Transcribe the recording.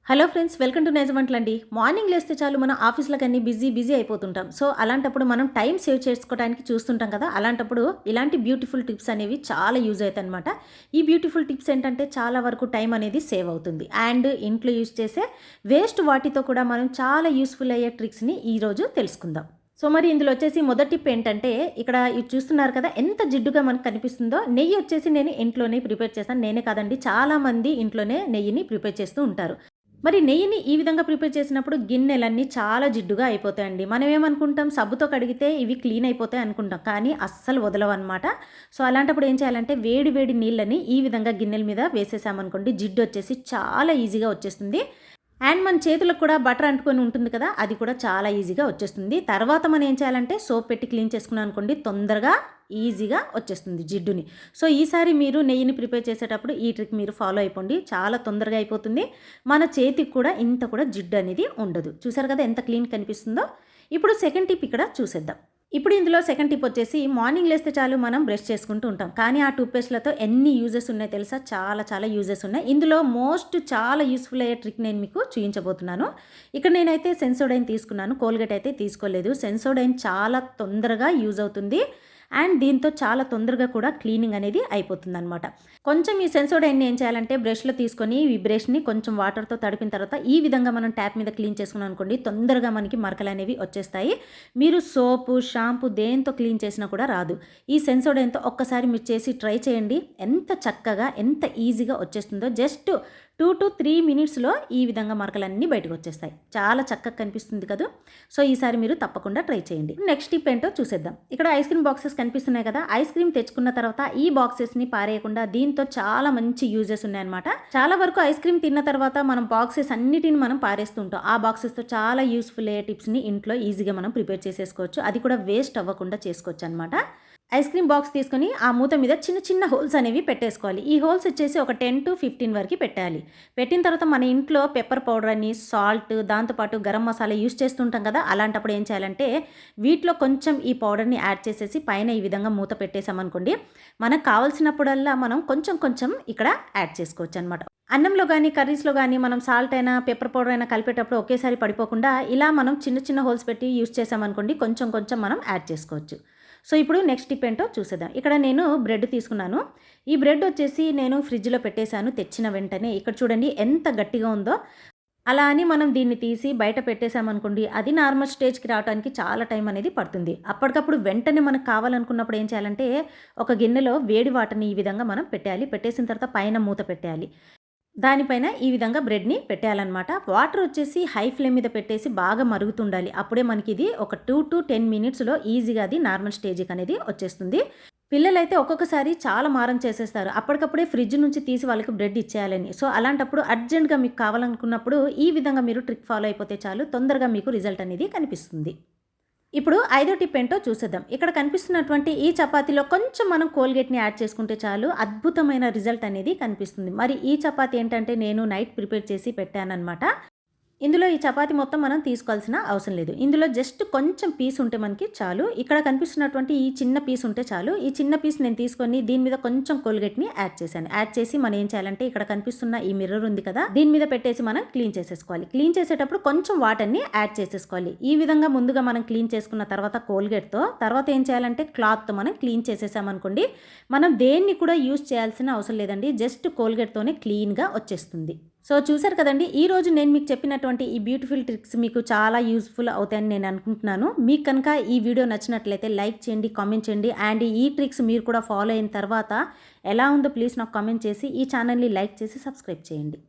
Hello friends, welcome to నైజ్ వంటలండి. Morning లేస్తే చాలు మనం ఆఫీస్‌లకన్నీ బిజీ అయిపోతుంటాం. సో, అలాంటప్పుడు మనం టైం సేవ్ చేసుకోవడానికి చూస్తుంటాం కదా! అలాంటప్పుడు ఇలాంటి బ్యూటిఫుల్ టిప్స్ అనేవి చాలా యూజ్ అవుతాయన్నమాట. ఈ బ్యూటిఫుల్ టిప్స్ ఏంటంటే చాలా వరకు టైం అనేది సేవ్ అవుతుంది. అండ్ ఇంట్లో యూజ్ చేసే వేస్ట్ వాటితో కూడా మనం చాలా యూజ్‌ఫుల్ అయ్యే ట్రిక్స్‌ని ఈరోజు తెలుసుకుందాం. సో, మరి ఇందులో వచ్చేసి మొదటి టిప్ ఏంటంటే, ఇక్కడ ఇది చూస్తున్నారు కదా! ఎంత జిడ్డుగా మనకు కనిపిస్తుందో. నెయ్యి వచ్చేసి నేను ఇంట్లోనే ప్రిపేర్ చేస్తాను. నేనే కాదండి, చాలామంది ఇంట్లోనే నెయ్యిని ప్రిపేర్ చేస్తూ ఉంటారు. మరి నెయ్యిని ఈ విధంగా ప్రిపేర్ చేసినప్పుడు గిన్నెలన్నీ చాలా జిడ్డుగా అయిపోతాయండి. మనం ఏమనుకుంటాం, సబ్బుతో కడిగితే ఇవి క్లీన్ అయిపోతాయి అనుకుంటాం. కానీ అస్సలు వదలవన్నమాట. సో, అలాంటప్పుడు ఏం చేయాలంటే వేడి వేడి నీళ్ళని ఈ విధంగా గిన్నెల మీద వేసేసామనుకోండి, జిడ్డు వచ్చేసి చాలా ఈజీగా వచ్చేస్తుంది. అండ్ మన చేతులకు కూడా బటర్ అంటుకొని ఉంటుంది కదా, అది కూడా చాలా ఈజీగా వచ్చేస్తుంది. తర్వాత మనం ఏం చేయాలంటే సోప్ పెట్టి క్లీన్ చేసుకున్నాం అనుకోండి, తొందరగా ఈజీగా వచ్చేస్తుంది జిడ్డుని. సో, ఈసారి మీరు నెయ్యిని ప్రిపేర్ చేసేటప్పుడు ఈ ట్రిక్ మీరు ఫాలో అయిపోండి. చాలా తొందరగా అయిపోతుంది. మన చేతికి కూడా ఇంత కూడా జిడ్డు అనేది ఉండదు. చూసారు కదా ఎంత క్లీన్ కనిపిస్తుందో. ఇప్పుడు సెకండ్ టిప్ ఇక్కడ చూసేద్దాం. ఇప్పుడు ఇందులో సెకండ్ టిప్ వచ్చేసి, మార్నింగ్ లేస్తే చాలు మనం బ్రష్ చేసుకుంటూ ఉంటాం. కానీ ఆ టూత్‌పేస్ట్‌లతో ఎన్ని యూజెస్ ఉన్నాయో తెలుసా? చాలా యూజెస్ ఉన్నాయి. ఇందులో చాలా యూజ్‌ఫుల్ అయ్యే ట్రిక్ నేను మీకు చూయించబోతున్నాను. ఇక్కడ నేనైతే సెన్సోడైన్ తీసుకున్నాను. కోల్గేట్ అయితే తీసుకోలేదు. సెన్సోడైన్ చాలా తొందరగా యూజ్ అవుతుంది. అండ్ దీంతో చాలా తొందరగా కూడా క్లీనింగ్ అనేది అయిపోతుందనమాట. కొంచెం ఈ సెన్సోడైన్ని ఏం చేయాలంటే బ్రష్లో తీసుకొని ఈ బ్రష్ని కొంచెం వాటర్తో తడిపిన తర్వాత ఈ విధంగా మనం ట్యాప్ మీద క్లీన్ చేసుకున్నాం అనుకోండి, తొందరగా మనకి మరకలు అనేవి వచ్చేస్తాయి. మీరు సోపు, షాంపూ దేంతో క్లీన్ చేసినా కూడా రాదు. ఈ సెన్సోడైన్తో ఒక్కసారి మీరు చేసి ట్రై చేయండి. ఎంత చక్కగా ఎంత ఈజీగా వచ్చేస్తుందో. జస్ట్ 2 to 3 మినిట్స్లో ఈ విధంగా మరకలన్నీ బయటకు వచ్చేస్తాయి. చాలా చక్కగా కనిపిస్తుంది కదా! సో, ఈసారి మీరు తప్పకుండా ట్రై చేయండి. నెక్స్ట్ టిప్ ఏంటో చూసేద్దాం. ఇక్కడ ఐస్ క్రీమ్ బాక్సెస్ కనిపిస్తున్నాయి కదా! ఐస్ క్రీమ్ తెచ్చుకున్న తర్వాత ఈ బాక్సెస్ని పారేయకుండా దీంతో చాలా మంచి యూజెస్ ఉన్నాయన్నమాట. చాలా వరకు ఐస్ క్రీమ్ తిన్న తర్వాత మనం బాక్సెస్ అన్నిటిని మనం పారేస్తూ ఉంటాం. ఆ బాక్సెస్తో చాలా యూస్ఫుల్ అయ్యే టిప్స్ని ఇంట్లో ఈజీగా మనం ప్రిపేర్ చేసేసుకోవచ్చు. అది కూడా వేస్ట్ అవ్వకుండా చేసుకోవచ్చు అనమాట. ఐస్ క్రీమ్ బాక్స్ తీసుకొని ఆ మూత మీద చిన్న హోల్స్ అనేవి పెట్టేసుకోవాలి. ఈ హోల్స్ వచ్చేసి ఒక 10 to 15 వరకు పెట్టాలి. పెట్టిన తర్వాత మన ఇంట్లో పెప్పర్ పౌడర్ అని, సాల్ట్, దాంతోపాటు గరం మసాలా యూస్ చేస్తుంటాం కదా! అలాంటప్పుడు ఏం చేయాలంటే వీటిలో కొంచెం ఈ పౌడర్ని యాడ్ చేసేసి పైన ఈ విధంగా మూత పెట్టేసామనుకోండి, మనకు కావాల్సినప్పుడల్లా మనం కొంచెం ఇక్కడ యాడ్ చేసుకోవచ్చు అనమాట. అన్నంలో కానీ కర్రీస్లో కానీ మనం సాల్ట్ అయినా పెప్పర్ పౌడర్ అయినా కలిపేటప్పుడు ఒకేసారి పడిపోకుండా ఇలా మనం చిన్న హోల్స్ పెట్టి యూస్ చేసామనుకోండి, కొంచెం మనం యాడ్ చేసుకోవచ్చు. సో, ఇప్పుడు నెక్స్ట్ టిప్ ఏంటో చూసేద్దాం. ఇక్కడ నేను బ్రెడ్ తీసుకున్నాను. ఈ బ్రెడ్ వచ్చేసి నేను ఫ్రిడ్జ్లో పెట్టేశాను తెచ్చిన వెంటనే. ఇక్కడ చూడండి ఎంత గట్టిగా ఉందో. అలా అని మనం దీన్ని తీసి బయట పెట్టేసామనుకోండి, అది నార్మల్ స్టేజ్కి రావడానికి చాలా టైం అనేది పడుతుంది. అప్పటికప్పుడు వెంటనే మనకు కావాలనుకున్నప్పుడు ఏం చేయాలంటే ఒక గిన్నెలో వేడి వాటర్ని ఈ విధంగా మనం పెట్టేయాలి. పెట్టేసిన తర్వాత పైన మూత పెట్టేయాలి. దానిపైన ఈ విధంగా బ్రెడ్‌ని పెట్టేయాలన్నమాట. వాటర్ వచ్చేసి హై ఫ్లేమ్ మీద పెట్టేసి బాగా మరుగుతుండాలి. అప్పుడే మనకి ఇది ఒక 2 to 10 మినిట్స్‌లో ఈజీగా అది నార్మల్ స్టేజ్‌కి అనేది వచ్చేస్తుంది. పిల్లలైతే ఒక్కొక్కసారి చాలా మారం చేసేస్తారు. అప్పటికప్పుడే ఫ్రిడ్జ్ నుంచి తీసి వాళ్ళకి బ్రెడ్ ఇచ్చేయాలని. సో, అలాంటప్పుడు అర్జెంట్‌గా మీకు కావాలనుకున్నప్పుడు ఈ విధంగా మీరు ట్రిక్ ఫాలో అయిపోతే చాలు, తొందరగా మీకు రిజల్ట్ అనేది కనిపిస్తుంది. ఇప్పుడు ఐదో టిప్ ఏంటో చూసేద్దాం. ఇక్కడ కనిపిస్తున్నటువంటి ఈ చపాతీలో కొంచెం మనం కోల్గేట్‌ని యాడ్ చేసుకుంటే చాలు, అద్భుతమైన రిజల్ట్ అనేది కనిపిస్తుంది. మరి ఈ చపాతీ ఏంటంటే నేను నైట్ ప్రిపేర్ చేసి పెట్టానన్నమాట. ఇందులో ఈ చపాతీ మొత్తం మనం తీసుకోవాల్సిన అవసరం లేదు. ఇందులో జస్ట్ కొంచెం పీస్ ఉంటే మనకి చాలు. ఇక్కడ కనిపిస్తున్నటువంటి ఈ చిన్న పీస్ ఉంటే చాలు. ఈ చిన్న పీస్ నేను తీసుకొని దీని మీద కొంచెం కోల్గేట్‌ని యాడ్ చేశాను. యాడ్ చేసి మనం ఏం చేయాలంటే ఇక్కడ కనిపిస్తున్న ఈ మిర్రర్ ఉంది కదా, దీని మీద పెట్టేసి మనం క్లీన్ చేసేసుకోవాలి. క్లీన్ చేసేటప్పుడు కొంచెం వాటర్‌ని యాడ్ చేసేసుకోవాలి. ఈ విధంగా ముందుగా మనం క్లీన్ చేసుకున్న తర్వాత కోల్గేట్‌తో తర్వాత ఏం చేయాలంటే క్లాత్‌తో మనం క్లీన్ చేసేసామనుకోండి, మనం దేన్ని కూడా యూజ్ చేయాల్సిన అవసరం లేదండి. జస్ట్ కోల్గేట్‌తోనే క్లీన్‌గా వచ్చేస్తుంది. సో, చూసారు కదండి. ఈరోజు నేను మీకు చెప్పినటువంటి ఈ బ్యూటిఫుల్ ట్రిక్స్ మీకు చాలా యూజ్ఫుల్ అవుతాయని నేను అనుకుంటున్నాను. మీకు కనుక ఈ వీడియో నచ్చినట్లయితే లైక్ చేయండి, కామెంట్ చేయండి. అండ్ ఈ ట్రిక్స్ మీరు కూడా ఫాలో అయిన తర్వాత ఎలా ఉందో ప్లీజ్ నాకు కామెంట్ చేసి ఈ ఛానల్ని లైక్ చేసి సబ్స్క్రైబ్ చేయండి.